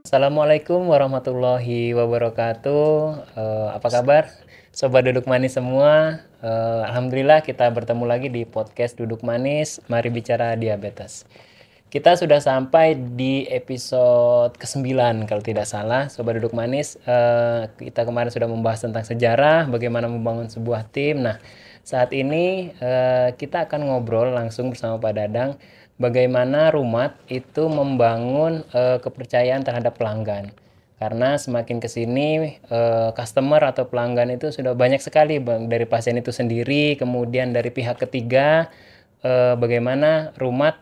Assalamualaikum warahmatullahi wabarakatuh. Apa kabar, sobat duduk manis semua? Alhamdulillah kita bertemu lagi di podcast Duduk Manis. Mari bicara diabetes. Kita sudah sampai di episode ke-9 kalau tidak salah, sobat duduk manis. Kita kemarin sudah membahas tentang sejarah, bagaimana membangun sebuah tim. Nah, saat ini kita akan ngobrol langsung bersama Pak Dadang bagaimana Rumat itu membangun kepercayaan terhadap pelanggan. Karena semakin kesini customer atau pelanggan itu sudah banyak sekali, Bang, dari pasien itu sendiri, kemudian dari pihak ketiga. Bagaimana Rumat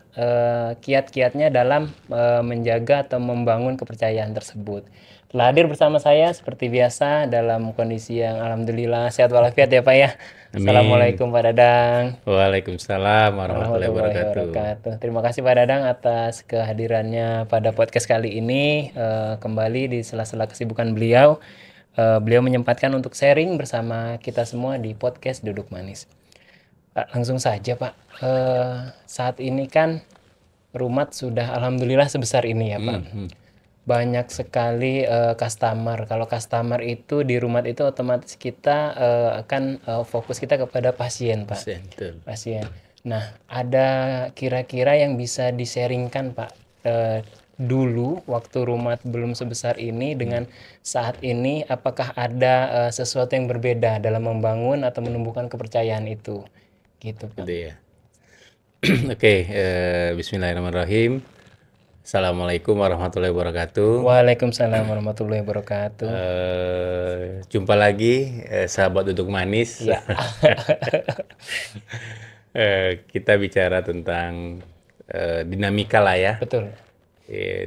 kiat-kiatnya dalam menjaga atau membangun kepercayaan tersebut. Telah hadir bersama saya seperti biasa dalam kondisi yang alhamdulillah sehat walafiat ya Pak ya. Amin. Assalamualaikum Pak Dadang. Waalaikumsalam warahmatullahi Warahmatullahi wabarakatuh. wabarakatuh. Terima kasih Pak Dadang atas kehadirannya pada podcast kali ini. Kembali di sela-sela kesibukan beliau, beliau menyempatkan untuk sharing bersama kita semua di podcast Duduk Manis. Pak, langsung saja Pak. Saat ini kan Rumat sudah alhamdulillah sebesar ini ya Pak. Banyak sekali customer. Kalau customer itu di Rumat itu otomatis kita akan fokus kita kepada pasien Pak. Pasien. Nah, ada kira-kira yang bisa di-sharingkan Pak dulu waktu Rumat belum sebesar ini dengan saat ini, apakah ada sesuatu yang berbeda dalam membangun atau menumbuhkan kepercayaan itu? Gitu Pak. Gitu ya. Oke, bismillahirrahmanirrahim. Assalamualaikum warahmatullahi wabarakatuh. Waalaikumsalam warahmatullahi wabarakatuh. Jumpa lagi sahabat duduk manis. Ya. Kita bicara tentang dinamika lah ya. Betul.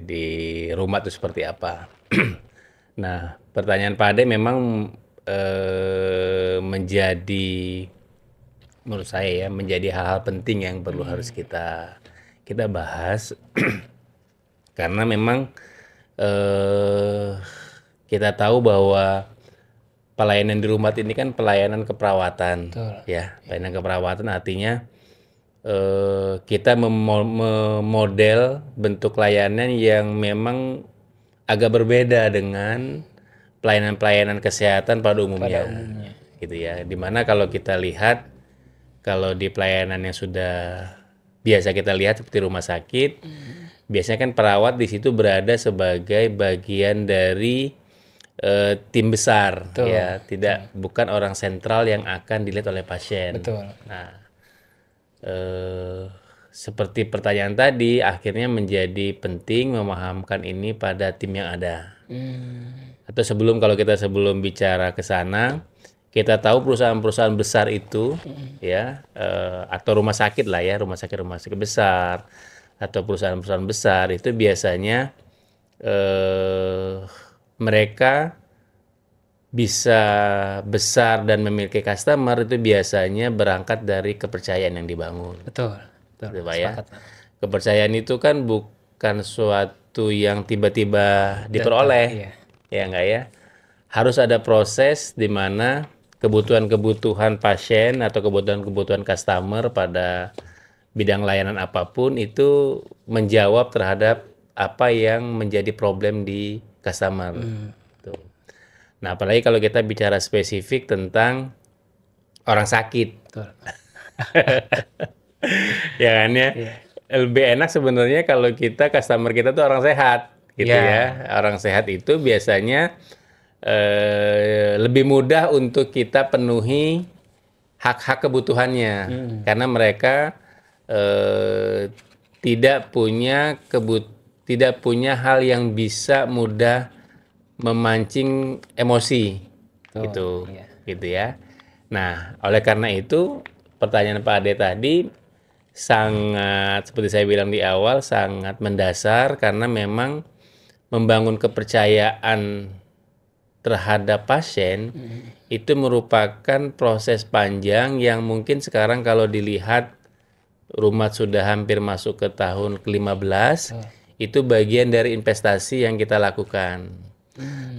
Di rumah itu seperti apa. Nah, pertanyaan Pak Ade memang menjadi, menurut saya ya, menjadi hal-hal penting yang perlu harus kita bahas. Karena memang kita tahu bahwa pelayanan di rumah ini kan pelayanan keperawatan. Betul. Ya, pelayanan keperawatan artinya kita memodel bentuk layanan yang memang agak berbeda dengan pelayanan-pelayanan kesehatan pada umumnya. Gitu ya. Dimana kalau kita lihat, kalau di pelayanan yang sudah biasa kita lihat seperti rumah sakit, biasanya kan perawat di situ berada sebagai bagian dari tim besar. Betul. Ya, bukan orang sentral yang akan dilihat oleh pasien. Betul. Nah, seperti pertanyaan tadi, akhirnya menjadi penting memahamkan ini pada tim yang ada. Atau kalau kita sebelum bicara ke sana, kita tahu perusahaan-perusahaan besar itu, ya, atau rumah sakit lah ya, rumah sakit besar, atau perusahaan-perusahaan besar itu biasanya mereka bisa besar dan memiliki customer itu biasanya berangkat dari kepercayaan yang dibangun. Betul. Gitu, Pak, ya. Kepercayaan itu kan bukan suatu yang tiba-tiba diperoleh. Ya enggak ya. Harus ada proses di mana kebutuhan-kebutuhan pasien atau kebutuhan-kebutuhan customer pada bidang layanan apapun itu menjawab terhadap apa yang menjadi problem di customer. Tuh. Nah, apalagi kalau kita bicara spesifik tentang orang sakit. Betul. Ya kan ya. Lebih enak sebenarnya kalau customer kita tuh orang sehat gitu ya. Orang sehat itu biasanya lebih mudah untuk kita penuhi hak-hak kebutuhannya. Karena mereka tidak punya hal yang bisa mudah memancing emosi. Gitu ya. Nah, oleh karena itu pertanyaan Pak Ade tadi sangat, seperti saya bilang di awal, sangat mendasar karena memang membangun kepercayaan terhadap pasien itu merupakan proses panjang yang mungkin sekarang kalau dilihat Rumat sudah hampir masuk ke tahun ke-15, itu bagian dari investasi yang kita lakukan.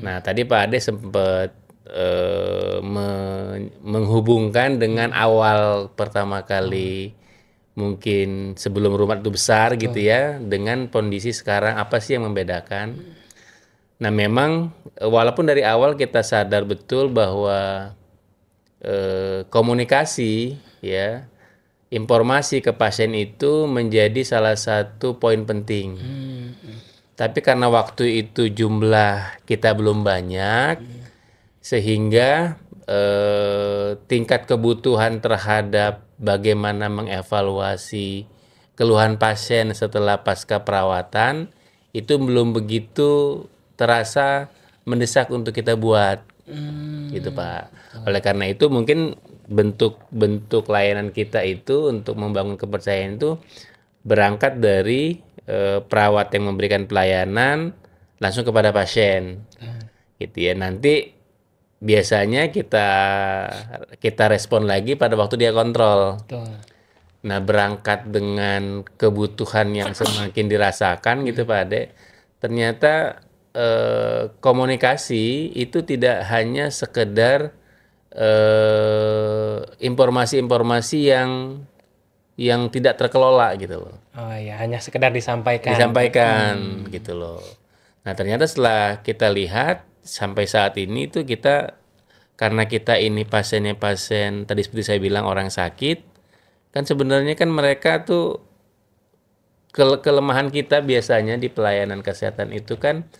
Nah, tadi Pak Ade sempat menghubungkan dengan awal pertama kali mungkin sebelum Rumat itu besar gitu ya, dengan kondisi sekarang apa sih yang membedakan? Nah, memang walaupun dari awal kita sadar betul bahwa komunikasi, ya, informasi ke pasien itu menjadi salah satu poin penting. Tapi karena waktu itu jumlah kita belum banyak, sehingga tingkat kebutuhan terhadap bagaimana mengevaluasi keluhan pasien setelah pasca perawatan itu belum begitu terasa mendesak untuk kita buat, gitu Pak. Oleh karena itu mungkin bentuk layanan kita itu untuk membangun kepercayaan itu berangkat dari perawat yang memberikan pelayanan langsung kepada pasien, gitu ya. Nanti biasanya kita respon lagi pada waktu dia kontrol. Betul. Nah, berangkat dengan kebutuhan yang semakin dirasakan gitu Pak Ade, ternyata komunikasi itu tidak hanya sekedar informasi-informasi yang tidak terkelola gitu loh. Oh ya, hanya sekedar disampaikan. Disampaikan gitu loh. Nah, ternyata setelah kita lihat sampai saat ini tuh kita, karena kita ini pasiennya pasien tadi seperti saya bilang orang sakit, kan sebenarnya kan mereka tuh kelemahan kita biasanya di pelayanan kesehatan itu kan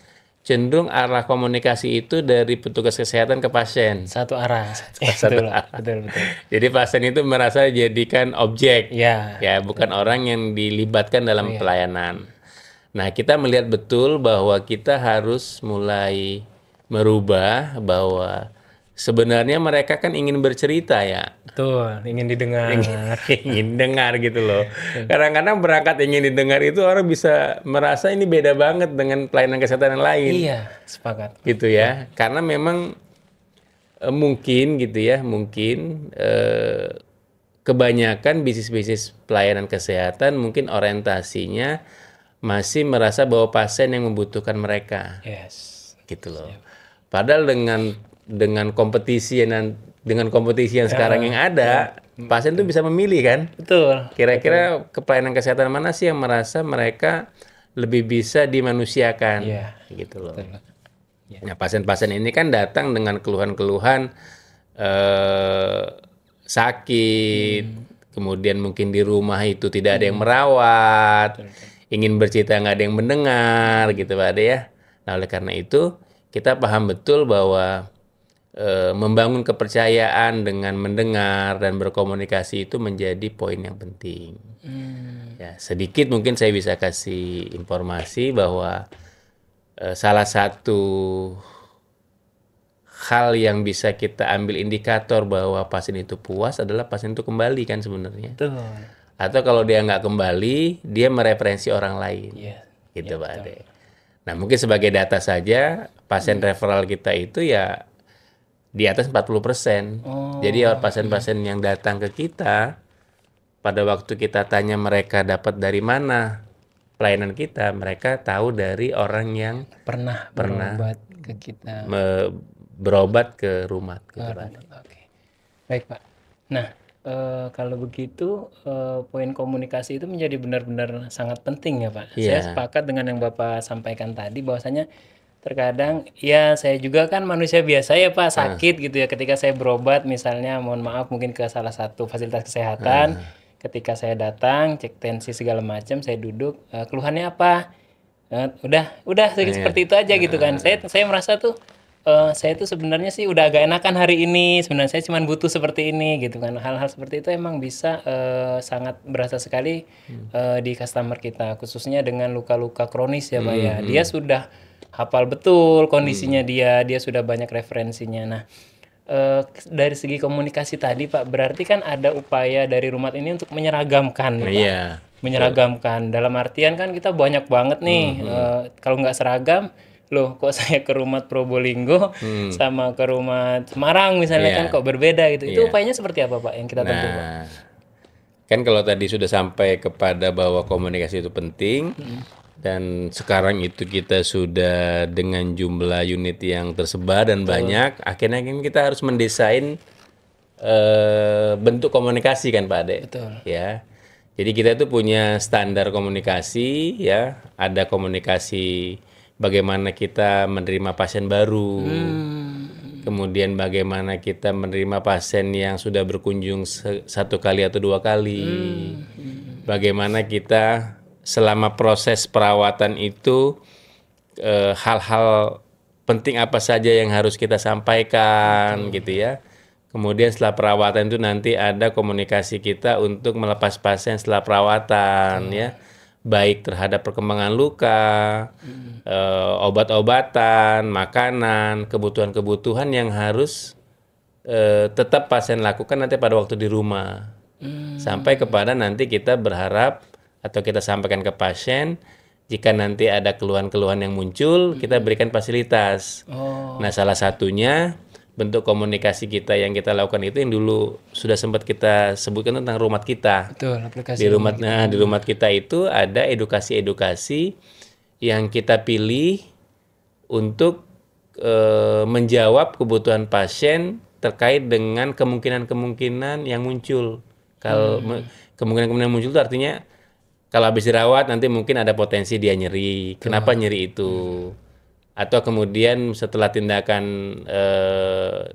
cenderung arah komunikasi itu dari petugas kesehatan ke pasien. Satu arah. Satu arah. Betul. Jadi pasien itu merasa jadikan objek, Ya. ya bukan orang yang dilibatkan dalam pelayanan. Nah, kita melihat betul bahwa kita harus mulai merubah bahwa sebenarnya mereka kan ingin bercerita ya. Betul, ingin didengar. Ingin dengar gitu loh. Kadang-kadang berangkat ingin didengar itu orang bisa merasa ini beda banget dengan pelayanan kesehatan yang lain. Iya, sepakat. Gitu ya. Karena memang mungkin gitu ya, kebanyakan bisnis-bisnis pelayanan kesehatan mungkin orientasinya masih merasa bahwa pasien yang membutuhkan mereka. Yes. Gitu loh. Padahal dengan kompetisi yang sekarang yang ada, pasien tuh bisa memilih kan. Betul. Kira-kira ke pelayanan kesehatan mana sih yang merasa mereka lebih bisa dimanusiakan, gitu loh. Betul. Nah, pasien-pasien ini kan datang dengan keluhan-keluhan sakit, kemudian mungkin di rumah itu tidak ada yang merawat, ingin bercerita nggak ada yang mendengar, gitu Pak Ade ya. Nah, oleh karena itu kita paham betul bahwa membangun kepercayaan dengan mendengar dan berkomunikasi itu menjadi poin yang penting. Ya, sedikit mungkin saya bisa kasih informasi bahwa salah satu hal yang bisa kita ambil indikator bahwa pasien itu puas adalah pasien itu kembali kan sebenarnya. Betul. Atau kalau dia nggak kembali, dia mereferensi orang lain. Iya. Gitu Pak Ade. Nah, mungkin sebagai data saja, pasien referral kita itu ya di atas 40%. Jadi pasien-pasien yang datang ke kita, pada waktu kita tanya mereka dapat dari mana pelayanan kita, mereka tahu dari orang yang pernah berobat ke kita. Berobat ke rumah. Gitu, Oke. Baik Pak. Nah, kalau begitu poin komunikasi itu menjadi benar-benar sangat penting ya Pak. Saya sepakat dengan yang Bapak sampaikan tadi bahwasanya terkadang ya saya juga kan manusia biasa ya Pak, sakit gitu ya, ketika saya berobat misalnya, mohon maaf mungkin ke salah satu fasilitas kesehatan, ketika saya datang cek tensi segala macam, saya duduk, keluhannya apa, udah seperti itu aja gitu kan. Saya merasa tuh saya tuh sebenarnya sih udah agak enakan hari ini, sebenarnya saya cuma butuh seperti ini gitu kan. Hal-hal seperti itu emang bisa sangat berasa sekali di customer kita, khususnya dengan luka-luka kronis ya Pak ya. Dia sudah hafal betul kondisinya, dia sudah banyak referensinya. Nah, dari segi komunikasi tadi Pak, berarti kan ada upaya dari Rumat ini untuk menyeragamkan Pak. Menyeragamkan dalam artian kan kita banyak banget nih, kalau nggak seragam, loh kok saya ke Rumat Probolinggo sama ke Rumat Semarang misalnya kan kok berbeda gitu. Itu upayanya seperti apa Pak yang kita tempuh Pak? Kan kalau tadi sudah sampai kepada bahwa komunikasi itu penting, dan sekarang itu kita sudah dengan jumlah unit yang tersebar dan banyak, akhirnya kita harus mendesain bentuk komunikasi kan Pak Ade. Betul. Ya. Jadi kita tuh punya standar komunikasi ya, ada komunikasi bagaimana kita menerima pasien baru, kemudian bagaimana kita menerima pasien yang sudah berkunjung satu kali atau dua kali, bagaimana kita selama proses perawatan itu hal-hal penting apa saja yang harus kita sampaikan gitu ya. Kemudian setelah perawatan itu nanti ada komunikasi kita untuk melepas pasien setelah perawatan ya. Baik terhadap perkembangan luka, obat-obatan, makanan, kebutuhan-kebutuhan yang harus tetap pasien lakukan nanti pada waktu di rumah. Sampai kepada nanti kita berharap atau kita sampaikan ke pasien, jika nanti ada keluhan-keluhan yang muncul, kita berikan fasilitas. Nah, salah satunya bentuk komunikasi kita yang kita lakukan itu yang dulu sudah sempat kita sebutkan tentang rumah kita. Betul, aplikasi Di rumah kita itu ada edukasi-edukasi yang kita pilih untuk menjawab kebutuhan pasien terkait dengan kemungkinan-kemungkinan yang muncul. Kalau kemungkinan-kemungkinan muncul itu artinya kalau habis dirawat nanti mungkin ada potensi dia nyeri. Kenapa nyeri itu? Atau kemudian setelah tindakan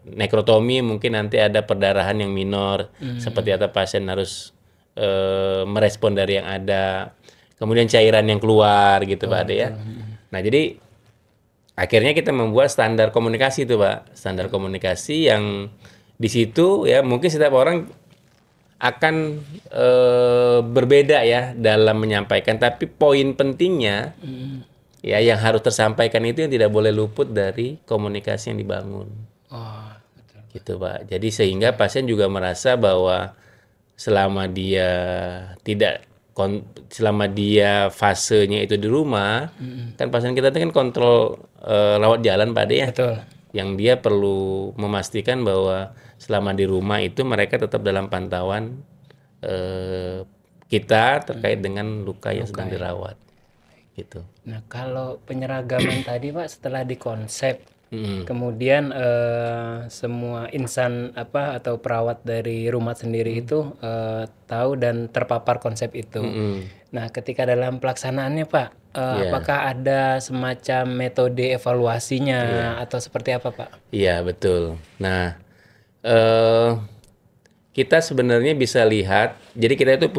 nekrotomi mungkin nanti ada perdarahan yang minor. Seperti apa pasien harus merespon dari yang ada. Kemudian cairan yang keluar gitu Pak Ade ya. Nah jadi akhirnya kita membuat standar komunikasi itu Pak. Standar komunikasi yang di situ ya mungkin setiap orang akan berbeda ya dalam menyampaikan, tapi poin pentingnya ya yang harus tersampaikan itu yang tidak boleh luput dari komunikasi yang dibangun. Betul. Gitu Pak. Jadi sehingga pasien juga merasa bahwa selama dia fasenya itu di rumah, kan pasien kita itu kan kontrol rawat jalan Pak Ade ya. Betul. Yang dia perlu memastikan bahwa selama di rumah itu mereka tetap dalam pantauan kita terkait dengan luka yang sedang dirawat gitu. Nah kalau penyeragaman tadi Pak setelah dikonsep kemudian semua insan atau perawat dari rumah sendiri itu tahu dan terpapar konsep itu. Nah ketika dalam pelaksanaannya Pak apakah ada semacam metode evaluasinya atau seperti apa Pak? Iya betul. Nah kita sebenarnya bisa lihat, jadi kita itu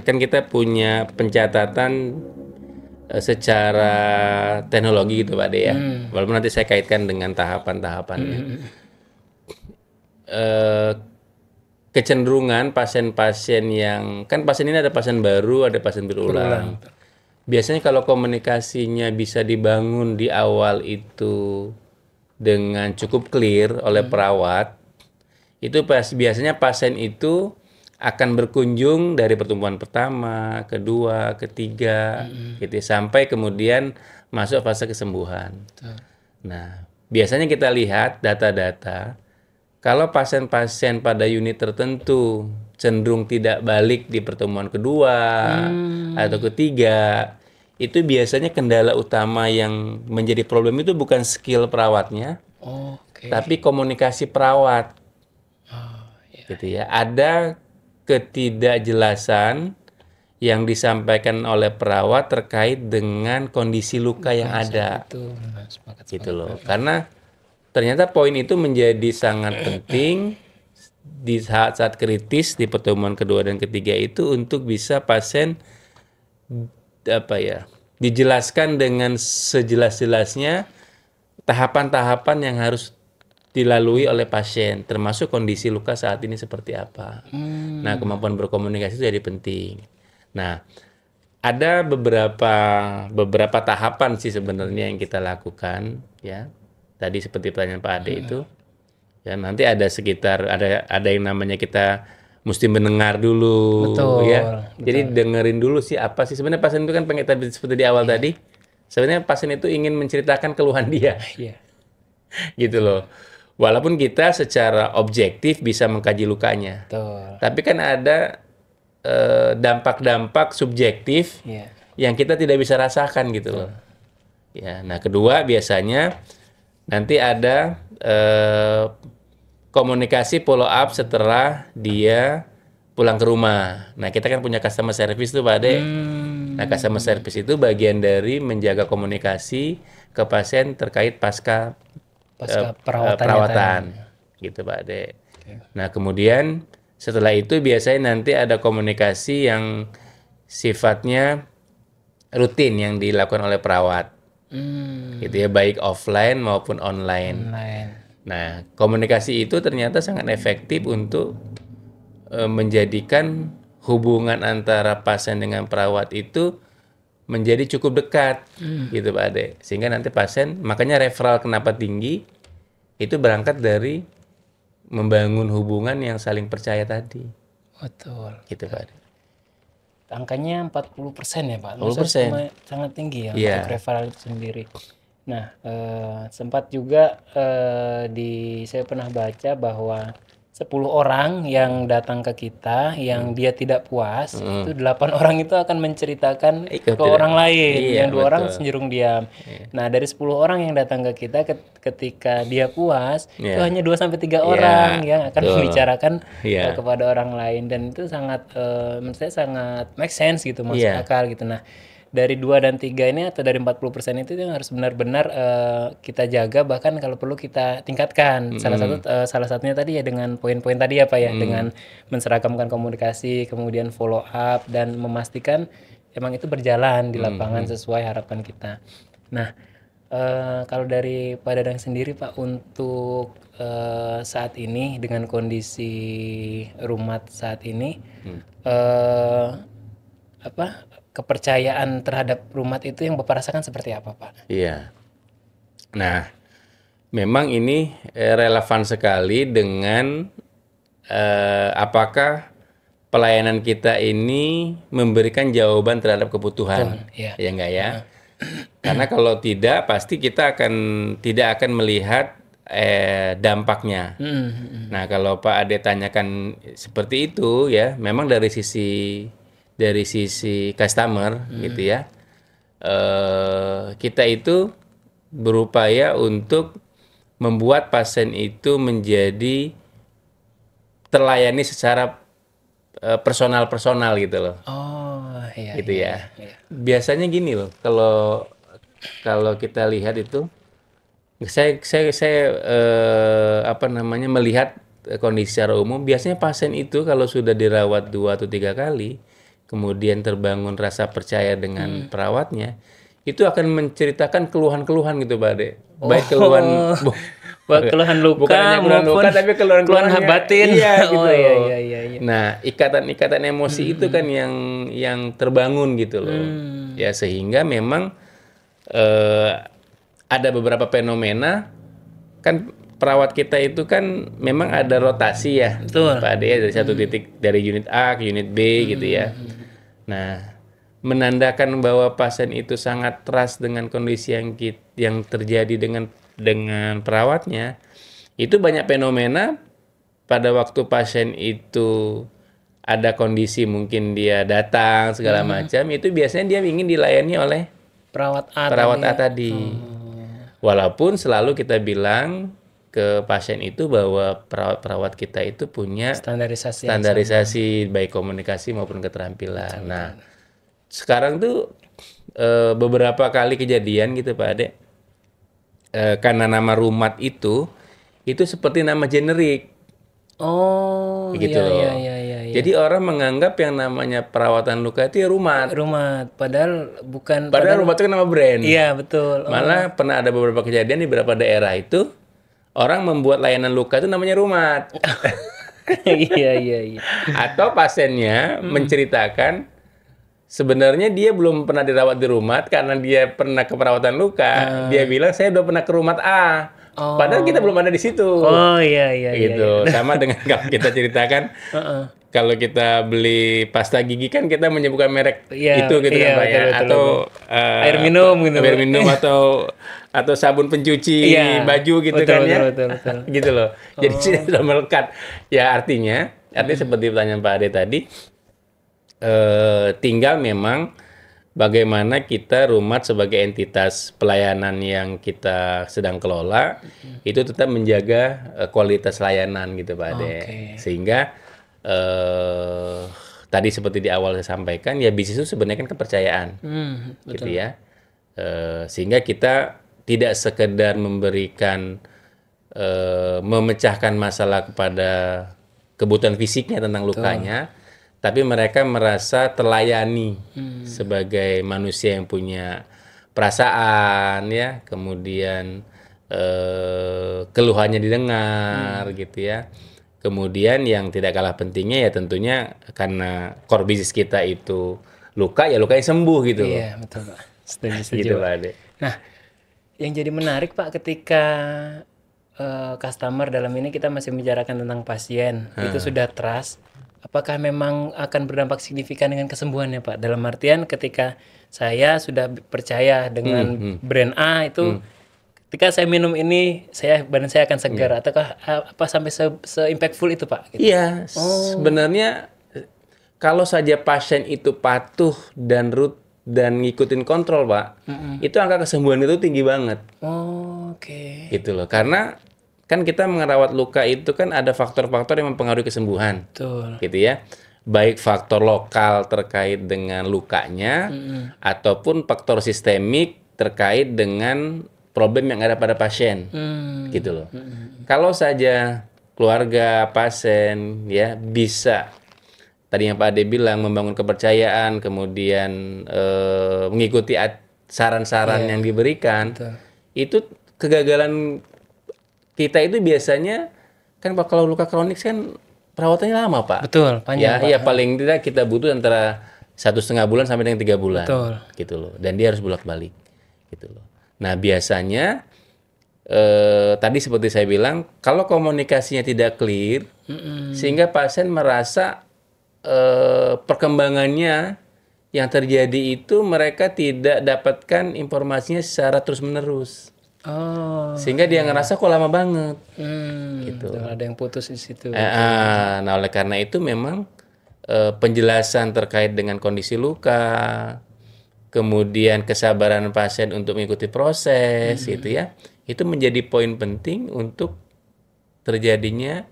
kita punya pencatatan secara teknologi gitu Pak De ya. Walaupun nanti saya kaitkan dengan tahapan-tahapannya. Kecenderungan pasien-pasien yang, kan pasien ini ada pasien baru, ada pasien berulang. Biasanya kalau komunikasinya bisa dibangun di awal itu dengan cukup clear oleh perawat, itu biasanya pasien itu akan berkunjung dari pertemuan pertama, kedua, ketiga, gitu sampai kemudian masuk fase kesembuhan. Nah, biasanya kita lihat data-data kalau pasien-pasien pada unit tertentu cenderung tidak balik di pertemuan kedua atau ketiga, itu biasanya kendala utama yang menjadi problem itu bukan skill perawatnya, tapi komunikasi perawat. Gitu ya. Ada ketidakjelasan yang disampaikan oleh perawat terkait dengan kondisi luka yang ada. Gitu loh. Karena ternyata poin itu menjadi sangat penting di saat-saat kritis di pertemuan kedua dan ketiga itu untuk bisa pasien dijelaskan dengan sejelas-jelasnya tahapan-tahapan yang harus dilalui oleh pasien, termasuk kondisi luka saat ini seperti apa. Nah, kemampuan berkomunikasi itu jadi penting. Nah, ada beberapa tahapan sih sebenarnya yang kita lakukan, ya. Tadi seperti pertanyaan Pak Ade itu, ya nanti ada yang namanya kita mesti mendengar dulu, ya. Jadi dengerin dulu sih apa sih sebenarnya pasien itu kan pengen tadi seperti di awal tadi. Sebenarnya pasien itu ingin menceritakan keluhan dia, gitu loh. Walaupun kita secara objektif bisa mengkaji lukanya, tapi kan ada dampak-dampak subjektif yang kita tidak bisa rasakan gitu loh. Ya, nah kedua biasanya nanti ada komunikasi follow up setelah dia pulang ke rumah. Nah kita kan punya customer service tuh Pak Ade. Nah, customer service itu bagian dari menjaga komunikasi ke pasien terkait pasca perawatan, gitu Pak Ade. Nah, kemudian setelah itu biasanya nanti ada komunikasi yang sifatnya rutin yang dilakukan oleh perawat, gitu ya, baik offline maupun online. Nah, komunikasi itu ternyata sangat efektif untuk menjadikan hubungan antara pasien dengan perawat itu menjadi cukup dekat, gitu Pak Ade. Sehingga nanti pasien, makanya referral kenapa tinggi, itu berangkat dari membangun hubungan yang saling percaya tadi. Betul. Gitu Pak Ade. Angkanya 40% ya Pak? 40%. Sangat tinggi ya Iya. untuk referral itu sendiri. Nah, sempat juga saya pernah baca bahwa 10 orang yang datang ke kita yang dia tidak puas, itu 8 orang itu akan menceritakan ke orang lain, Iya, yang 2 orang betul. cenderung diam. Nah, dari 10 orang yang datang ke kita ketika dia puas, itu Iya. hanya 2 sampai 3 Iya, orang yang akan betul. membicarakan Iya. kepada orang lain, dan itu sangat menurut saya sangat make sense gitu, masuk Iya. akal gitu. Nah, dari 2 dan 3 ini atau dari 40% itu yang harus benar-benar kita jaga, bahkan kalau perlu kita tingkatkan. Salah satunya tadi ya dengan poin-poin tadi ya Pak ya, dengan menseragamkan komunikasi, kemudian follow up dan memastikan emang itu berjalan di lapangan sesuai harapan kita. Nah, kalau dari Pak Dadang sendiri Pak, untuk saat ini dengan kondisi Rumat saat ini, kepercayaan terhadap Rumat itu yang Bapak rasakan seperti apa Pak? Iya. Nah, memang ini relevan sekali dengan apakah pelayanan kita ini memberikan jawaban terhadap kebutuhan. Iya. Ya enggak ya? Karena kalau tidak, pasti kita tidak akan melihat dampaknya. Nah, kalau Pak Ade tanyakan seperti itu ya, memang dari sisi customer gitu ya, kita itu berupaya untuk membuat pasien itu menjadi terlayani secara personal gitu loh. Oh, iya. Gitu iya, ya. iya. Biasanya gini loh, kalau kita lihat itu, saya melihat kondisi secara umum, biasanya pasien itu kalau sudah dirawat 2 atau 3 kali, kemudian terbangun rasa percaya dengan perawatnya, itu akan menceritakan keluhan-keluhan gitu Pak Ade. Baik keluhan keluhan luka bukan hanya keluhan luka, tapi keluhan batin. Iya gitu. Oh iya. Nah, ikatan emosi itu kan yang terbangun gitu loh. Ya, sehingga memang ada beberapa fenomena, kan perawat kita itu kan memang ada rotasi ya. Betul. Pak Ade, dari satu titik, dari unit A ke unit B gitu ya. Nah, menandakan bahwa pasien itu sangat trust dengan kondisi yang terjadi dengan perawatnya, itu banyak fenomena pada waktu pasien itu ada kondisi mungkin dia datang segala macam, itu biasanya dia ingin dilayani oleh Perawat A tadi. Walaupun selalu kita bilang ke pasien itu bahwa perawat kita itu punya standarisasi baik komunikasi maupun keterampilan. Nah, sekarang tuh beberapa kali kejadian gitu Pak Ade, karena nama Rumat itu seperti nama generik. Oh, gitu loh. Iya. Jadi orang menganggap yang namanya perawatan luka itu ya Rumat. Padahal bukan. Padahal Rumat itu kan nama brand. Iya, betul. Malah pernah ada beberapa kejadian di beberapa daerah itu, orang membuat layanan luka itu namanya Rumat. Iya. Atau pasiennya menceritakan sebenarnya dia belum pernah dirawat di Rumat karena dia pernah ke perawatan luka. Dia bilang saya udah pernah ke Rumat A. Padahal kita belum ada di situ. Oh iya. Gitu. Sama dengan kalau kita ceritakan, kalau kita beli pasta gigi kan kita menyebutkan merek itu gitu kan Pak ya. Atau air minum gitu. Air minum atau sabun pencuci baju gitu kan ya. Betul. Gitu loh. Jadi sudah melekat. Ya artinya seperti pertanyaan Pak Ade tadi, tinggal memang bagaimana kita Rumat sebagai entitas pelayanan yang kita sedang kelola itu tetap menjaga kualitas layanan gitu Pak Ade. Sehingga tadi seperti di awal saya sampaikan, ya bisnis itu sebenarnya kan kepercayaan, gitu betul. ya. Sehingga kita tidak sekedar memberikan memecahkan masalah kepada kebutuhan fisiknya tentang lukanya, tapi mereka merasa terlayani sebagai manusia yang punya perasaan, ya, kemudian keluhannya didengar, gitu ya. Kemudian yang tidak kalah pentingnya ya tentunya karena core bisnis kita itu luka, ya lukanya sembuh gitu loh. Iya, betul Pak. Setuju, Gitu Pak. Pak Ade. Nah, yang jadi menarik Pak ketika customer dalam ini kita masih membicarakan tentang pasien, itu sudah trust. Apakah memang akan berdampak signifikan dengan kesembuhannya Pak? Dalam artian ketika saya sudah percaya dengan brand A itu, ketika saya minum ini, badan saya akan segar. Ataukah apa sampai se-impactful itu Pak? Gitu. Iya, sebenarnya kalau saja pasien itu patuh dan ngikutin kontrol, Pak, itu angka kesembuhan itu tinggi banget. Oke. Gitu loh. Karena kan kita merawat luka itu kan ada faktor-faktor yang mempengaruhi kesembuhan. Betul. Gitu ya. Baik faktor lokal terkait dengan lukanya ataupun faktor sistemik terkait dengan problem yang ada pada pasien. Gitu loh. Kalau saja keluarga pasien ya bisa tadi yang Pak Ade bilang membangun kepercayaan, kemudian mengikuti saran-saran yang diberikan, itu kegagalan kita itu biasanya kan kalau luka kronik kan perawatannya lama Pak. Betul, panjang Pak. Ya paling tidak kita butuh antara 1,5 bulan sampai dengan 3 bulan. Betul. Gitu loh. Dan dia harus bolak-balik. Gitu loh. Nah biasanya tadi seperti saya bilang, kalau komunikasinya tidak clear, sehingga pasien merasa perkembangannya yang terjadi itu mereka tidak dapatkan informasinya secara terus-menerus. Sehingga dia ngerasa kok lama banget. Gitu. Ada yang putus di situ. Nah, oleh karena itu memang penjelasan terkait dengan kondisi luka, kemudian kesabaran pasien untuk mengikuti proses, gitu ya, itu menjadi poin penting untuk terjadinya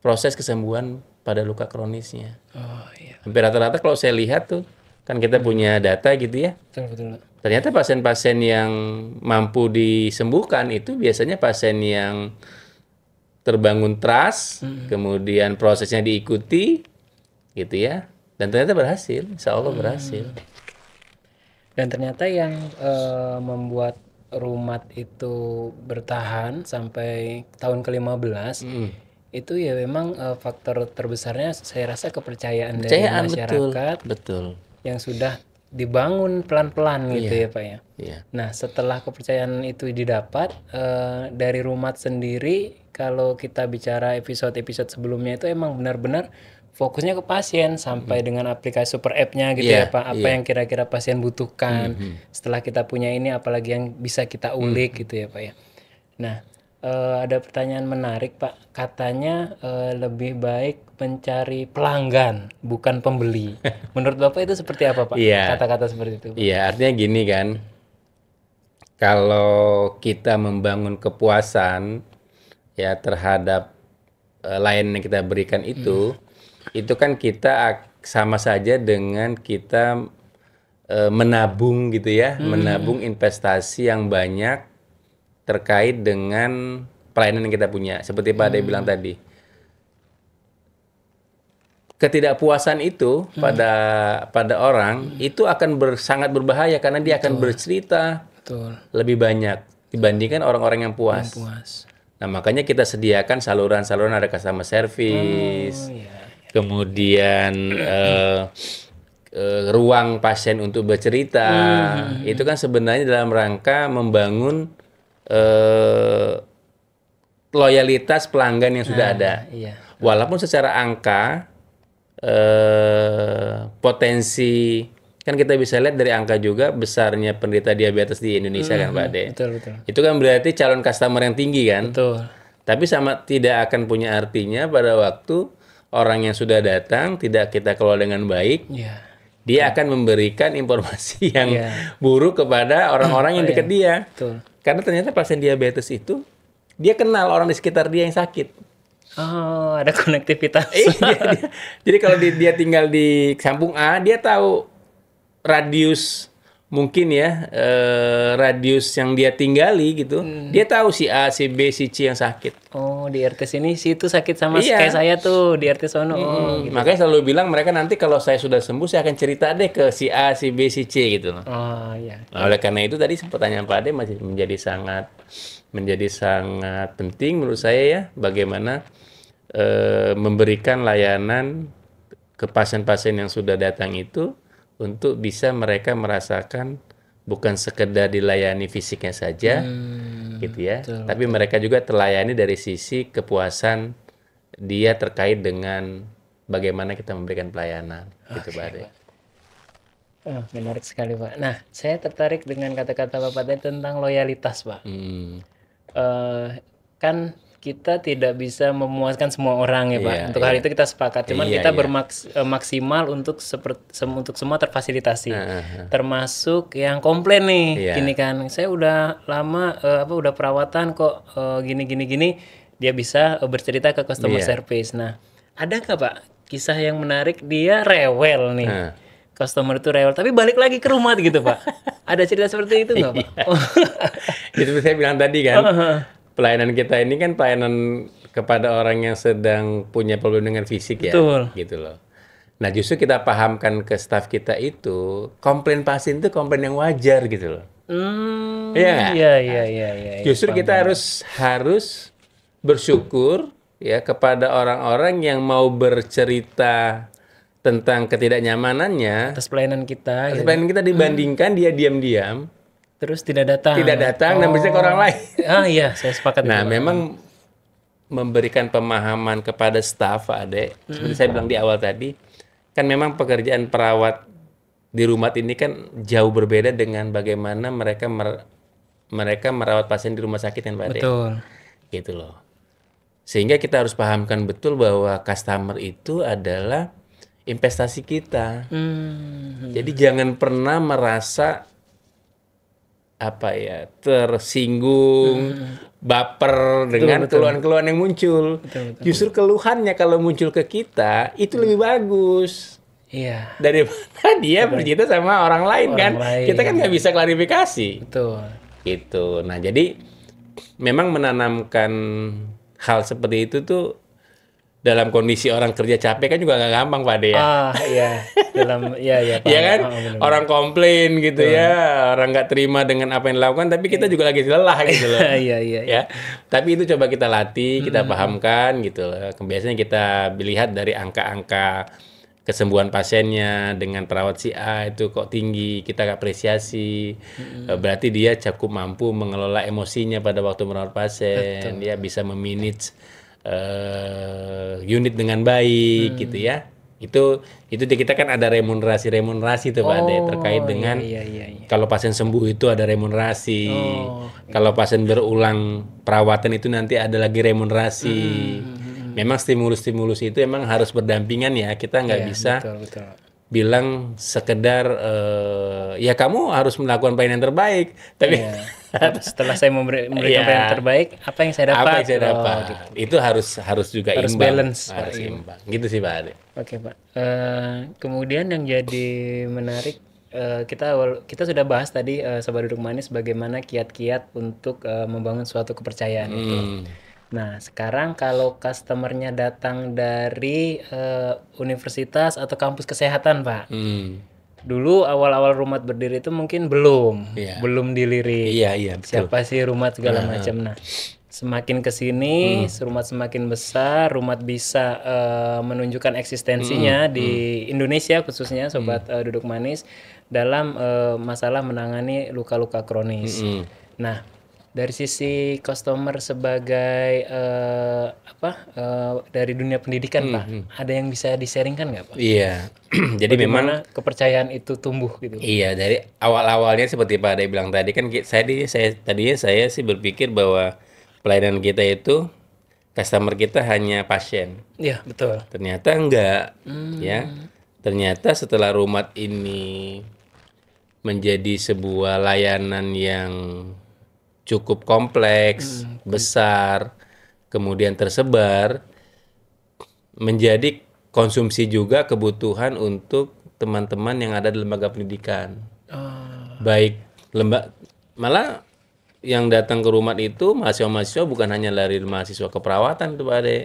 proses kesembuhan pada luka kronisnya. Iya. Hampir rata-rata kalau saya lihat tuh, kan kita punya data gitu ya. Betul. Ternyata pasien-pasien yang mampu disembuhkan itu biasanya pasien yang terbangun trust, kemudian prosesnya diikuti, gitu ya, dan ternyata berhasil, insya Allah berhasil. Dan ternyata yang membuat Rumat itu bertahan sampai tahun ke-15 itu ya memang faktor terbesarnya saya rasa kepercayaan dari masyarakat, betul. yang sudah dibangun pelan-pelan gitu ya Pak ya. Iya. Nah setelah kepercayaan itu didapat dari Rumat sendiri, kalau kita bicara episode-episode sebelumnya itu emang benar-benar fokusnya ke pasien sampai dengan aplikasi super app-nya gitu ya Pak. Apa yang kira-kira pasien butuhkan. Setelah kita punya ini apalagi yang bisa kita ulik gitu ya Pak ya. Nah ada pertanyaan menarik Pak. Katanya lebih baik mencari pelanggan bukan pembeli. Menurut Bapak itu seperti apa Pak? Iya. Kata-kata seperti itu Pak. Iya, artinya gini kan. Kalau kita membangun kepuasan ya terhadap layanan yang kita berikan itu kan kita sama saja dengan kita menabung gitu ya, menabung investasi yang banyak terkait dengan pelayanan yang kita punya. Seperti Pak Ade bilang tadi, ketidakpuasan itu pada orang itu akan sangat berbahaya karena dia akan bercerita lebih banyak dibandingkan orang-orang yang puas. Nah makanya kita sediakan saluran-saluran, ada customer service, kemudian ruang pasien untuk bercerita. Itu kan sebenarnya dalam rangka membangun loyalitas pelanggan yang sudah ada. Walaupun secara angka potensi kan kita bisa lihat dari angka juga besarnya penderita diabetes di Indonesia kan Pak Ade. Betul. Itu kan berarti calon customer yang tinggi kan. Betul. Tapi sama tidak akan punya artinya pada waktu orang yang sudah datang tidak kita kelola dengan baik. Dia akan memberikan informasi yang buruk kepada orang-orang yang dekat dia. Karena ternyata pasien diabetes itu dia kenal orang di sekitar dia yang sakit. Oh, ada konektivitas. Jadi kalau dia tinggal di kampung A, dia tahu radius mungkin ya, radius yang dia tinggali gitu. Dia tahu si A, si B, si C yang sakit. Oh, di RT sini si itu sakit sama Iya. kayak saya tuh di RT sono. Oh, gitu. Makanya selalu bilang mereka nanti kalau saya sudah sembuh, saya akan cerita deh ke si A, si B, si C gitu loh. Oh, iya. Nah, oleh karena itu tadi pertanyaan Pak Ade masih menjadi sangat penting menurut saya ya, bagaimana memberikan layanan ke pasien-pasien yang sudah datang itu untuk bisa mereka merasakan bukan sekedar dilayani fisiknya saja, gitu ya, tapi mereka juga terlayani dari sisi kepuasan dia terkait dengan bagaimana kita memberikan pelayanan, gitu Pak Ade. Oh, menarik sekali, Pak. Nah, saya tertarik dengan kata-kata Bapak tadi tentang loyalitas, Pak. Kan kita tidak bisa memuaskan semua orang ya, Pak. Iya, Untuk hal itu kita sepakat. Cuman Iya, kita iya. maksimal untuk untuk semua terfasilitasi. Termasuk yang komplain nih, Iya. gini kan. Saya udah lama udah perawatan kok gini. Dia bisa bercerita ke customer Iya. service. Nah, ada nggak, Pak, kisah yang menarik dia rewel nih? Customer itu rewel, tapi balik lagi ke rumah gitu, Pak. Ada cerita seperti itu nggak, Pak? Itu saya bilang tadi kan, pelayanan kita ini kan pelayanan kepada orang yang sedang punya problem dengan fisik ya, Betul. gitu loh. Nah justru kita pahamkan ke staf kita itu, komplain pasien itu komplain yang wajar gitu loh. Iya nggak? Iya. Justru kita harus bersyukur ya kepada orang-orang yang mau bercerita tentang ketidaknyamanannya, Atas pelayanan kita, gitu. pelayanan kita dibandingkan dia diam-diam, Terus tidak datang. dan bercerita ke orang lain. Ah iya, saya sepakat. Nah, itu, Pak. memang memberikan pemahaman kepada staf, Pak Ade, seperti saya bilang di awal tadi, kan memang pekerjaan perawat di rumah ini kan jauh berbeda dengan bagaimana mereka merawat pasien di rumah sakit kan, Pak Ade. Betul. Gitu loh. Sehingga kita harus pahamkan betul bahwa customer itu adalah investasi kita. Jadi jangan pernah merasa tersinggung, baper dengan keluhan-keluhan yang muncul. Justru keluhannya kalau muncul ke kita itu lebih bagus Iya. daripada dia bercerita sama orang lain kan. lain. Kita kan nggak bisa klarifikasi. Betul. Gitu. Nah jadi memang menanamkan hal seperti itu tuh dalam kondisi orang kerja capek kan juga nggak gampang Pak Ade ya. Iya. Iya, Pak. Iya kan, benar. orang komplain gitu ya, orang nggak terima dengan apa yang dilakukan, tapi kita juga lagi lelah gitu loh. Iya. Ya, tapi itu coba kita latih, kita pahamkan gitu loh. Biasanya kita lihat dari angka-angka kesembuhan pasiennya dengan perawat si A itu kok tinggi, kita apresiasi. Berarti dia cukup mampu mengelola emosinya pada waktu merawat pasien, dia bisa memanage unit dengan baik gitu ya. Itu di kita kan ada remunerasi tuh Pak Ade terkait dengan Iya. kalau pasien sembuh itu ada remunerasi. Kalau pasien berulang perawatan itu nanti ada lagi remunerasi. Memang stimulus-stimulus itu emang harus berdampingan ya. Kita nggak bisa Betul. bilang sekedar ya kamu harus melakukan pelayanan terbaik, tapi Setelah saya memberikan pelayanan terbaik, apa yang saya dapat? apa yang saya dapat itu harus juga Harus imbang, balance, harus Pak. imbang gitu sih Pak Ade. Oke, Pak. Kemudian yang jadi menarik, kita sudah bahas tadi Sobat Duduk Manis bagaimana kiat-kiat untuk membangun suatu kepercayaan itu. Nah, sekarang kalau customernya datang dari universitas atau kampus kesehatan, Pak. Dulu awal-awal Rumat berdiri itu mungkin belum dilirik. Iya betul. Siapa sih Rumat segala macam. Nah, semakin ke sini, Rumat semakin besar, Rumat bisa menunjukkan eksistensinya di Indonesia khususnya Sobat Duduk Manis dalam masalah menangani luka-luka kronis. Nah, dari sisi customer sebagai dari dunia pendidikan, Pak, ada yang bisa di-sharingkan nggak, Pak? Iya. Jadi memang Bagaimana kepercayaan itu tumbuh gitu. iya dari awal-awalnya seperti Pak Ade bilang tadi kan saya sih berpikir bahwa pelayanan kita itu customer kita hanya pasien. Iya, betul. Ternyata enggak ya. Ternyata setelah Rumat ini menjadi sebuah layanan yang cukup kompleks, besar, kemudian tersebar, menjadi konsumsi juga kebutuhan untuk teman-teman yang ada di lembaga pendidikan. Baik malah yang datang ke rumah itu mahasiswa-mahasiswa bukan hanya dari mahasiswa keperawatan tuh Pak Ade.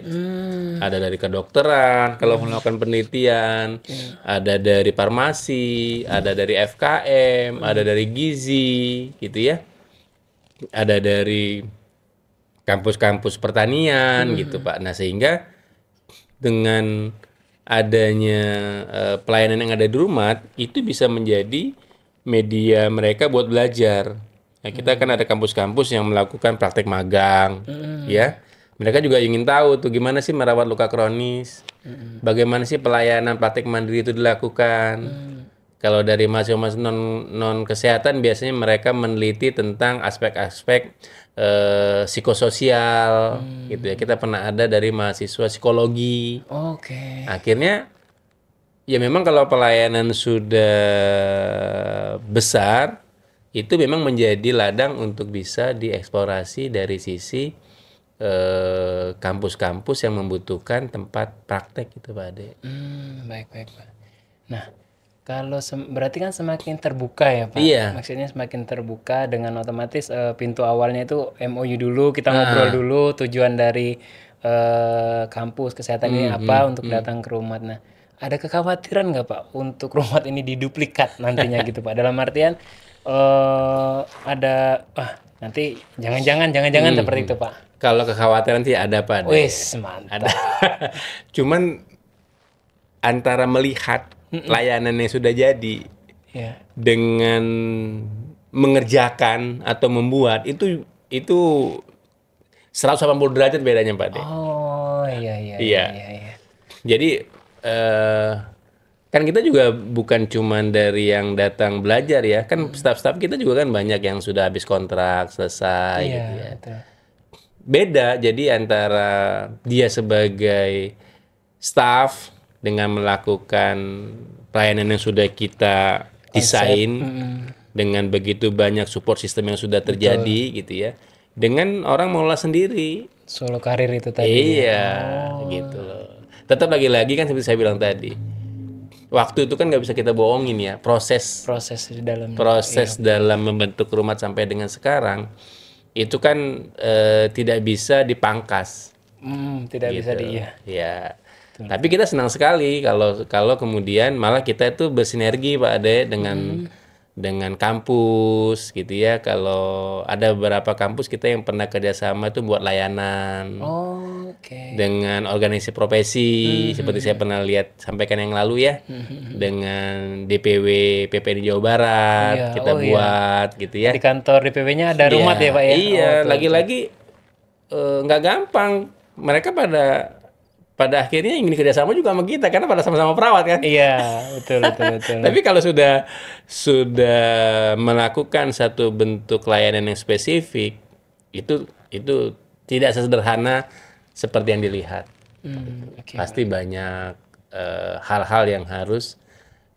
Ada dari kedokteran kalau melakukan penelitian, ada dari farmasi, ada dari FKM, ada dari gizi gitu ya. Ada dari kampus-kampus pertanian gitu Pak. Nah, sehingga dengan adanya pelayanan yang ada di rumah itu bisa menjadi media mereka buat belajar. Nah, kita kan ada kampus-kampus yang melakukan praktek magang, ya. Mereka juga ingin tahu tuh gimana sih merawat luka kronis, bagaimana sih pelayanan praktek mandiri itu dilakukan. Kalau dari mahasiswa non kesehatan biasanya mereka meneliti tentang aspek-aspek psikososial, gitu ya. Kita pernah ada dari mahasiswa psikologi. Akhirnya ya memang kalau pelayanan sudah besar itu memang menjadi ladang untuk bisa dieksplorasi dari sisi kampus-kampus yang membutuhkan tempat praktek gitu Pak Ade. Baik Pak. Nah, kalau berarti kan semakin terbuka ya Pak. Iya. Maksudnya semakin terbuka dengan otomatis pintu awalnya itu MOU dulu, kita ngobrol dulu tujuan dari kampus kesehatan ini apa untuk datang ke rumah. Nah, ada kekhawatiran nggak Pak untuk rumah ini diduplikat nantinya gitu Pak? Dalam artian ada nanti jangan-jangan seperti itu Pak. Kalau kekhawatiran sih ada Pak. Wis, mantap. Ada. Cuman antara melihat layanan yang sudah jadi dengan mengerjakan atau membuat itu 180 derajat bedanya Pak De. Oh iya. Jadi kan kita juga bukan cuman dari yang datang belajar ya, kan staf-staf kita juga kan banyak yang sudah habis kontrak selesai gitu ya. Betul. Beda jadi antara dia sebagai staf dengan melakukan pelayanan yang sudah kita desain dengan begitu banyak support system yang sudah terjadi gitu ya, dengan orang mengolah sendiri solo karir itu tadi. Gitu loh. Tetap lagi-lagi kan seperti saya bilang tadi, waktu itu kan nggak bisa kita bohongin ya, proses dalam membentuk rumah sampai dengan sekarang itu kan tidak bisa dipangkas. Tidak gitu. bisa ya. Tapi kita senang sekali kalau kemudian malah kita itu bersinergi Pak Ade dengan kampus gitu ya. Kalau ada beberapa kampus kita yang pernah kerjasama itu buat layanan dengan organisasi profesi seperti saya pernah lihat sampaikan yang lalu ya, dengan DPW PPD Jawa Barat kita buat gitu ya. Di kantor DPW-nya ada rumah ya Pak ya. Iya, lagi-lagi nggak gampang. Mereka pada akhirnya ingin kerjasama juga sama kita karena pada sama-sama perawat kan. Iya, betul. Tapi kalau sudah melakukan satu bentuk layanan yang spesifik, itu tidak sesederhana seperti yang dilihat. Pasti banyak hal-hal yang harus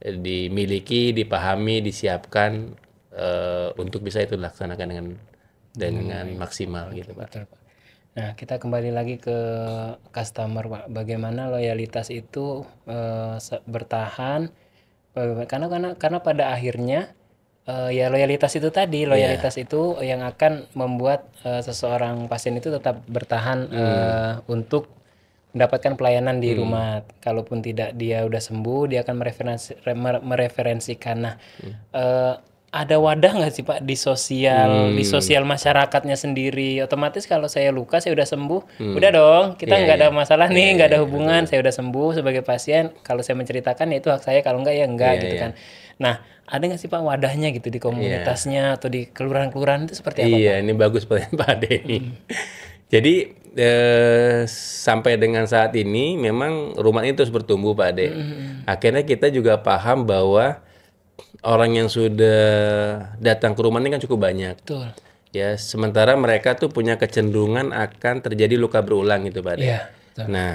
dimiliki, dipahami, disiapkan untuk bisa itu dilaksanakan dengan maksimal gitu Pak. Betul, Pak. Nah, kita kembali lagi ke customer Pak. Bagaimana loyalitas itu bertahan? Karena pada akhirnya ya loyalitas itu tadi, itu yang akan membuat seseorang pasien itu tetap bertahan untuk mendapatkan pelayanan di rumah. Kalaupun tidak dia udah sembuh, dia akan mereferensikan. Nah, ada wadah nggak sih Pak di sosial masyarakatnya sendiri? Otomatis kalau saya luka, saya udah sembuh, udah dong, kita nggak ada masalah nih, nggak ada hubungan, saya udah sembuh sebagai pasien. Kalau saya menceritakan ya itu hak saya, kalau enggak ya enggak gitu kan. Nah, ada nggak sih Pak wadahnya gitu di komunitasnya atau di kelurahan-kelurahan itu seperti apa Pak? Iya, ini bagus Pak Ade. Jadi sampai dengan saat ini memang rumah ini terus bertumbuh Pak Ade. Akhirnya kita juga paham bahwa orang yang sudah datang ke rumah ini kan cukup banyak. Betul. Ya, sementara mereka tuh punya kecenderungan akan terjadi luka berulang gitu Pak Ade. Iya, betul. Nah,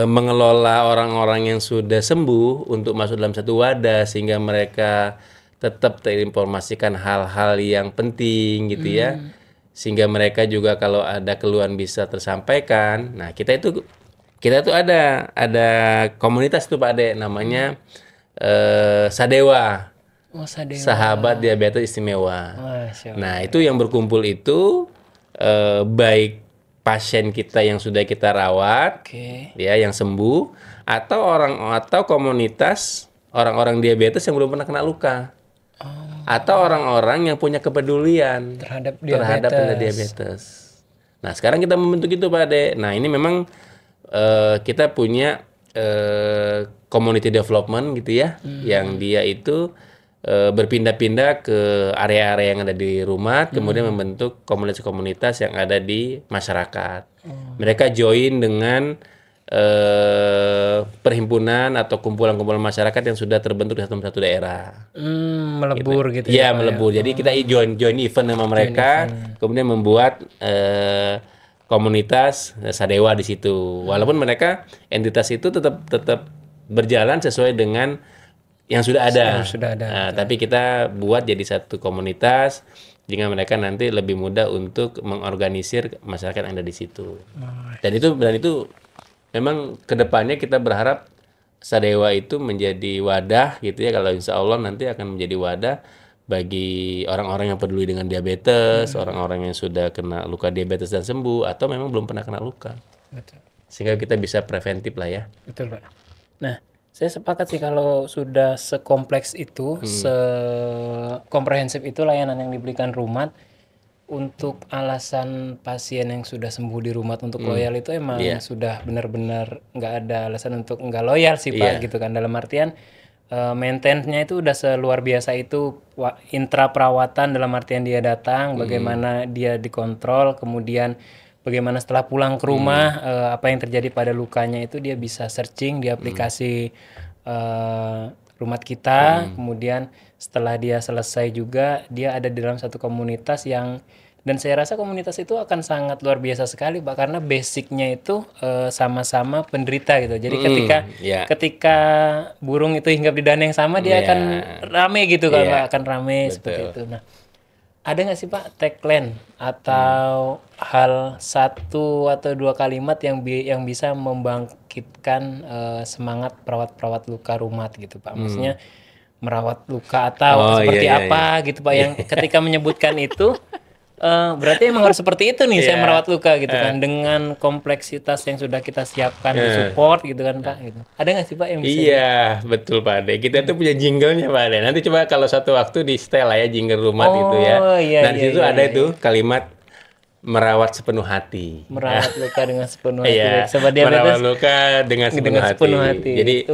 mengelola orang-orang yang sudah sembuh untuk masuk dalam satu wadah sehingga mereka tetap terinformasikan hal-hal yang penting gitu ya. Sehingga mereka juga kalau ada keluhan bisa tersampaikan. Nah, kita itu kita tuh ada komunitas tuh Pak Ade, namanya Sadewa, Oh, Sadewa. Sahabat Diabetes Istimewa. Masya Allah. Nah, itu yang berkumpul itu baik pasien kita yang sudah kita rawat, Oke. ya, yang sembuh, atau komunitas orang-orang diabetes yang belum pernah kena luka, atau orang-orang yang punya kepedulian Terhadap terhadap diabetes. Nah, sekarang kita membentuk itu Pak Ade. Nah, ini memang kita punya community development gitu ya, yang dia itu berpindah-pindah ke area-area yang ada di rumah, kemudian membentuk komunitas-komunitas yang ada di masyarakat. Mereka join dengan perhimpunan atau kumpulan-kumpulan masyarakat yang sudah terbentuk di satu daerah. Melebur gitu Iya, ya, Pak, melebur. Jadi kita join event sama mereka, kemudian membuat komunitas Sadewa di situ. Walaupun mereka entitas itu tetap berjalan sesuai dengan yang sudah ada. Sudah ada. Nah, tapi kita buat jadi satu komunitas sehingga mereka nanti lebih mudah untuk mengorganisir masyarakat yang ada di situ. Dan itu memang kedepannya kita berharap Sadewa itu menjadi wadah gitu ya, kalau insya Allah nanti akan menjadi wadah bagi orang-orang yang peduli dengan diabetes, orang-orang yang sudah kena luka diabetes dan sembuh, atau memang belum pernah kena luka. Betul. Sehingga kita bisa preventif lah ya. Betul, Pak. Nah, saya sepakat sih kalau sudah sekompleks itu, sekomprehensif itu layanan yang diberikan Rumat, untuk alasan pasien yang sudah sembuh di Rumat untuk loyal itu emang sudah benar-benar nggak ada alasan untuk nggak loyal sih Pak, gitu kan. Dalam artian maintenance-nya itu udah seluar biasa itu, intra perawatan dalam artian dia datang, bagaimana dia dikontrol, kemudian bagaimana setelah pulang ke rumah, apa yang terjadi pada lukanya itu dia bisa searching di aplikasi Rumat kita, kemudian setelah dia selesai juga dia ada di dalam satu komunitas yang, dan saya rasa komunitas itu akan sangat luar biasa sekali Pak, karena basicnya itu sama-sama penderita gitu. Jadi ketika burung itu hinggap di dahan yang sama, dia akan rame gitu kan Pak, akan rame seperti itu. Nah, ada nggak sih Pak tagline atau hal satu atau dua kalimat yang bisa membangkitkan semangat perawat-perawat luka Rumat gitu Pak? Maksudnya merawat luka atau seperti apa gitu Pak, yang ketika menyebutkan itu berarti emang harus seperti itu nih, saya merawat luka gitu kan, dengan kompleksitas yang sudah kita siapkan di support gitu kan Pak gitu. Ada nggak sih Pak yang bisa? Iya, betul Pak Ade. Kita tuh punya jinglenya Pak Ade. Nanti coba kalau satu waktu di setel lah ya jingle Rumat itu ya. Nah, di situ ada itu kalimat merawat sepenuh hati. Merawat luka dengan sepenuh hati. Iya, merawat luka dengan sepenuh hati. Jadi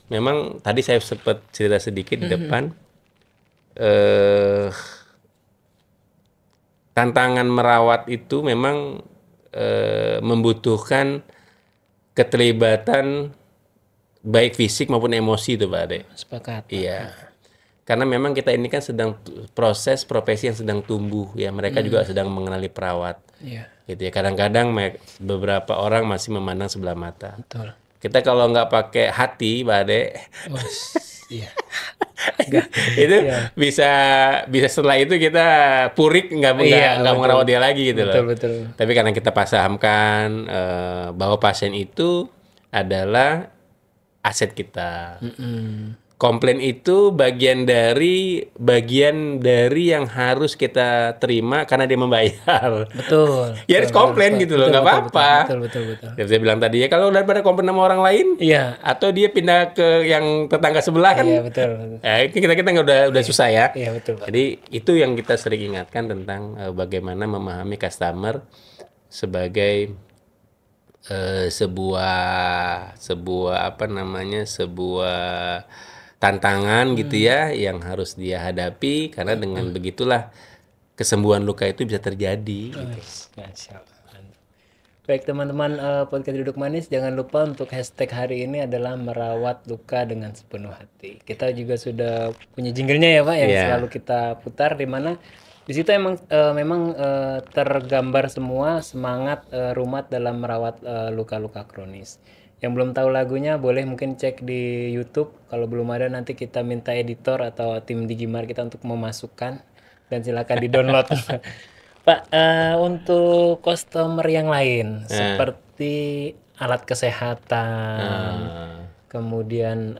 memang tadi saya sempat cerita sedikit di depan, tantangan merawat itu memang membutuhkan keterlibatan baik fisik maupun emosi itu Pak Ade. Sepakat. Iya. Karena memang kita ini kan sedang proses profesi yang sedang tumbuh ya. Mereka juga sedang mengenali perawat. Iya. Gitu ya. Kadang-kadang beberapa orang masih memandang sebelah mata. Betul. Kita kalau nggak pakai hati, Pak Ade, iya. itu bisa setelah itu kita purik nggak merawat dia lagi gitu loh. Betul. Tapi karena kita pahamkan bahwa pasien itu adalah aset kita. Komplain itu bagian dari yang harus kita terima karena dia membayar. Betul. Ya harus komplain gitu loh, nggak apa-apa. Betul. Ya, saya bilang tadi ya, kalau daripada komplain sama orang lain, atau dia pindah ke yang tetangga sebelah kan, betul. Kita nggak udah susah ya. Iya betul Pak. Jadi itu yang kita sering ingatkan tentang bagaimana memahami customer sebagai sebuah tantangan gitu ya, yang harus dia hadapi, karena dengan begitulah kesembuhan luka itu bisa terjadi. Gitu. Baik teman-teman podcast Duduk Manis, jangan lupa untuk hashtag hari ini adalah merawat luka dengan sepenuh hati. Kita juga sudah punya jinglenya ya Pak, yang selalu kita putar, di mana di situ memang tergambar semua semangat Rumat dalam merawat luka-luka kronis. Yang belum tahu lagunya boleh mungkin cek di YouTube. Kalau belum ada nanti kita minta editor atau tim Digimar kita untuk memasukkan, dan silakan di-download. Pak, untuk customer yang lain seperti alat kesehatan, kemudian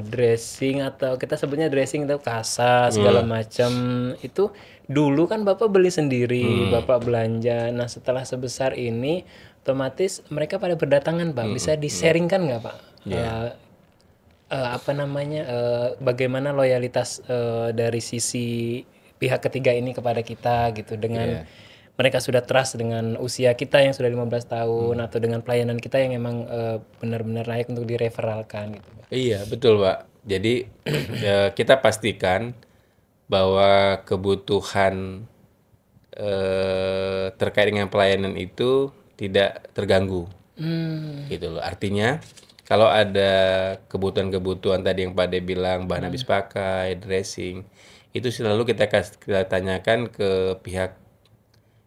dressing atau kita sebutnya dressing atau kasa segala macam itu dulu kan Bapak beli sendiri, Bapak belanja. Nah setelah sebesar ini otomatis mereka pada berdatangan Pak. Bisa di-sharingkan nggak Pak? Bagaimana loyalitas dari sisi pihak ketiga ini kepada kita gitu dengan mereka sudah trust dengan usia kita yang sudah 15 tahun atau dengan pelayanan kita yang memang benar-benar layak untuk direferalkan gitu. Iya, betul, Pak. Jadi kita pastikan bahwa kebutuhan terkait dengan pelayanan itu tidak terganggu. Gitu loh. Artinya kalau ada kebutuhan-kebutuhan tadi yang Pak De bilang bahan habis pakai, dressing, itu selalu kita tanyakan ke pihak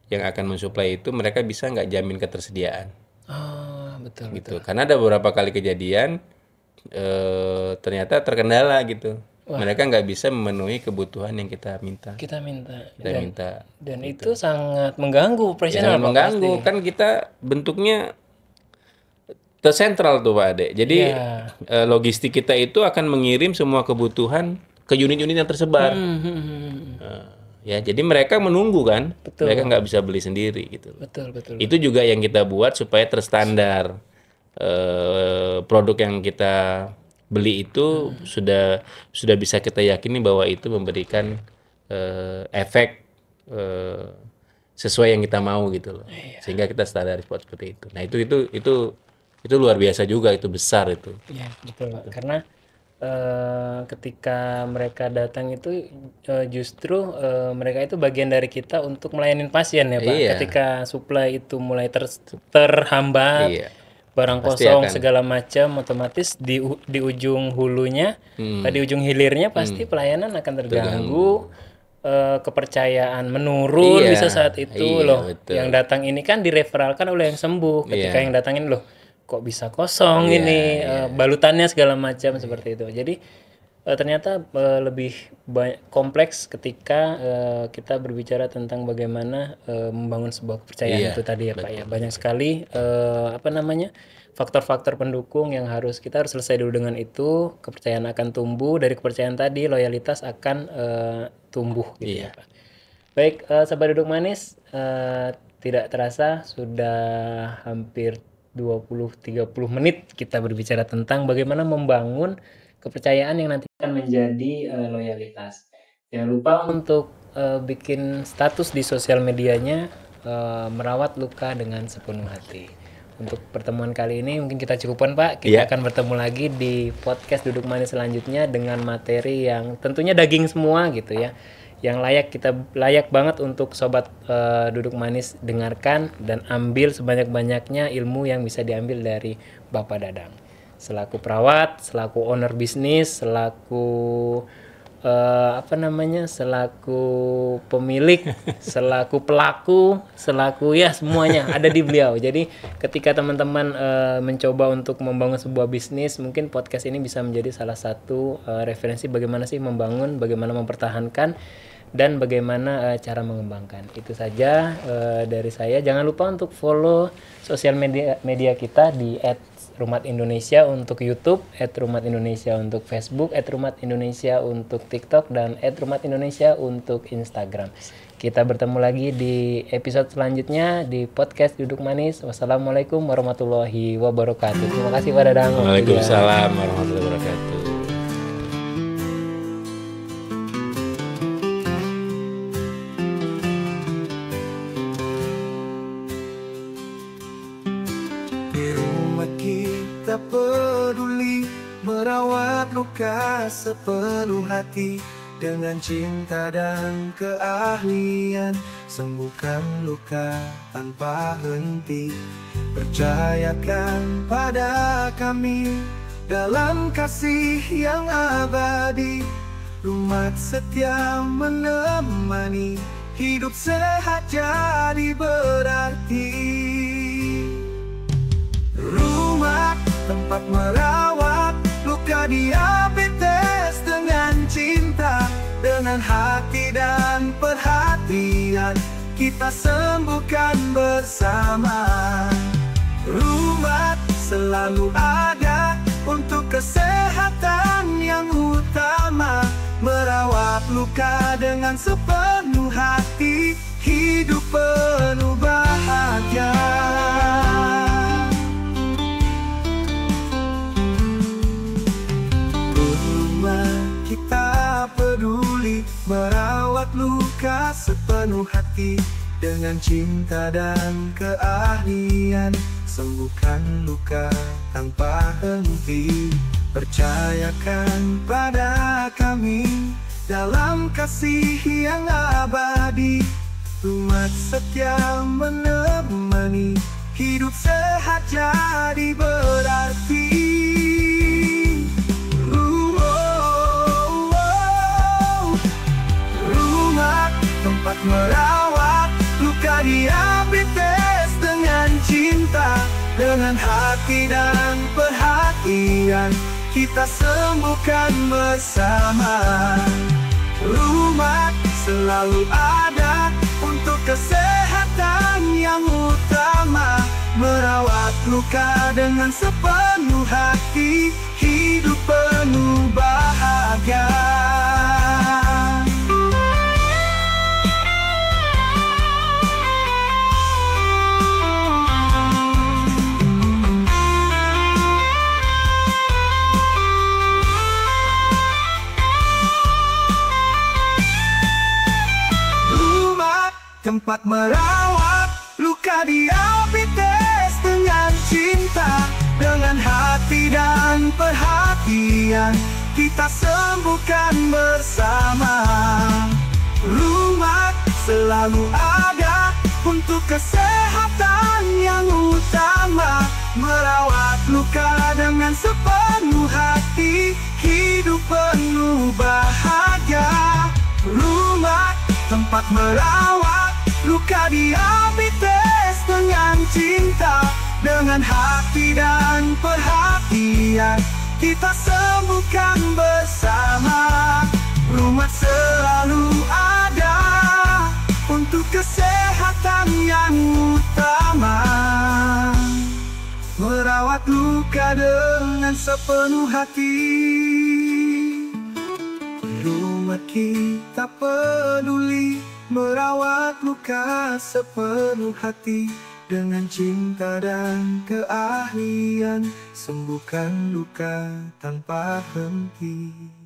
yang akan mensuplai itu, mereka bisa nggak jamin ketersediaan. Oh, betul. Gitu. Karena ada beberapa kali kejadian ternyata terkendala gitu. Mereka nggak bisa memenuhi kebutuhan yang kita minta. Dan itu sangat mengganggu operasional. Sangat mengganggu. Kan kita bentuknya tersentral tuh Pak Ade. Jadi logistik kita itu akan mengirim semua kebutuhan ke unit-unit yang tersebar. Ya, jadi mereka menunggu kan, mereka nggak bisa beli sendiri gitu. Betul. Itu juga yang kita buat supaya terstandar. Produk yang kita beli itu sudah bisa kita yakini bahwa itu memberikan efek sesuai yang kita mau gitu loh. Sehingga kita standar seperti itu. Nah itu luar biasa juga, itu besar itu. Iya betul Pak. Karena ketika mereka datang itu justru mereka itu bagian dari kita untuk melayani pasien ya Pak. Ketika supply itu mulai terhambat, barang kosong segala macam, otomatis di ujung hulunya, di ujung hilirnya pasti pelayanan akan terganggu. Kepercayaan menurun bisa saat itu loh. Betul. Yang datang ini kan direferalkan oleh yang sembuh. Ketika yang datangin loh kok bisa kosong ini balutannya segala macam seperti itu. Jadi ternyata lebih kompleks ketika kita berbicara tentang bagaimana membangun sebuah kepercayaan itu tadi ya Pak ya. Banyak sekali faktor-faktor pendukung yang kita harus selesai dulu dengan itu. Kepercayaan akan tumbuh, dari kepercayaan tadi loyalitas akan tumbuh gitu ya Pak. Baik, Sahabat Duduk Manis, tidak terasa sudah hampir 20-30 menit kita berbicara tentang bagaimana membangun kepercayaan yang nanti akan menjadi loyalitas. Jangan lupa untuk bikin status di sosial medianya, merawat luka dengan sepenuh hati. Untuk pertemuan kali ini mungkin kita cukupkan Pak. Kita akan bertemu lagi di podcast Duduk Manis selanjutnya dengan materi yang tentunya daging semua gitu ya. Yang layak banget untuk sobat Duduk Manis dengarkan dan ambil sebanyak-banyaknya ilmu yang bisa diambil dari Bapak Dadang. Selaku perawat, selaku owner bisnis, selaku selaku pemilik, selaku pelaku, selaku ya semuanya ada di beliau. Jadi ketika teman-teman mencoba untuk membangun sebuah bisnis, mungkin podcast ini bisa menjadi salah satu referensi bagaimana sih membangun, bagaimana mempertahankan, dan bagaimana cara mengembangkan. Itu saja dari saya. Jangan lupa untuk follow sosial media kita di @rumatindonesia untuk YouTube, @rumatindonesia untuk Facebook, @rumatindonesia untuk TikTok, dan @rumatindonesia untuk Instagram. Kita bertemu lagi di episode selanjutnya di podcast Duduk Manis. Wassalamualaikum warahmatullahi wabarakatuh. Terima kasih Pak Dadang. Waalaikumsalam warahmatullahi wabarakatuh. Tak peduli merawat luka sepenuh hati, dengan cinta dan keahlian sembuhkan luka tanpa henti. Percayakan pada kami dalam kasih yang abadi, Rumat setia menemani, hidup sehat jadi berarti. Rumat tempat merawat luka diabetes dengan cinta, dengan hati dan perhatian kita sembuhkan bersama. Rumat selalu ada untuk kesehatan yang utama. Merawat luka dengan sepenuh hati, hidup penuh bahagia. Rumah kita peduli merawat luka sepenuh hati, dengan cinta dan keahlian sembuhkan luka tanpa henti. Percayakan pada kami dalam kasih yang abadi. Umat setia menemani, hidup sehat jadi berarti. Rumah tempat merawat luka diabetes dengan cinta, dengan hati dan perhatian kita sembuhkan bersama. Rumah selalu ada untuk kesehatan yang utama. Merawat luka dengan sepenuh hati, hidup penuh bahagia. Tempat merawat luka diabetes dengan cinta, dengan hati dan perhatian kita sembuhkan bersama. Rumah selalu ada untuk kesehatan yang utama. Merawat luka dengan sepenuh hati, hidup penuh bahagia. Rumah tempat merawat luka diabetes dengan cinta, dengan hati dan perhatian kita sembuhkan bersama. Rumah selalu ada untuk kesehatan yang utama. Merawat luka dengan sepenuh hati. Rumah kita peduli merawat luka sepenuh hati, dengan cinta dan keahlian sembuhkan luka tanpa henti.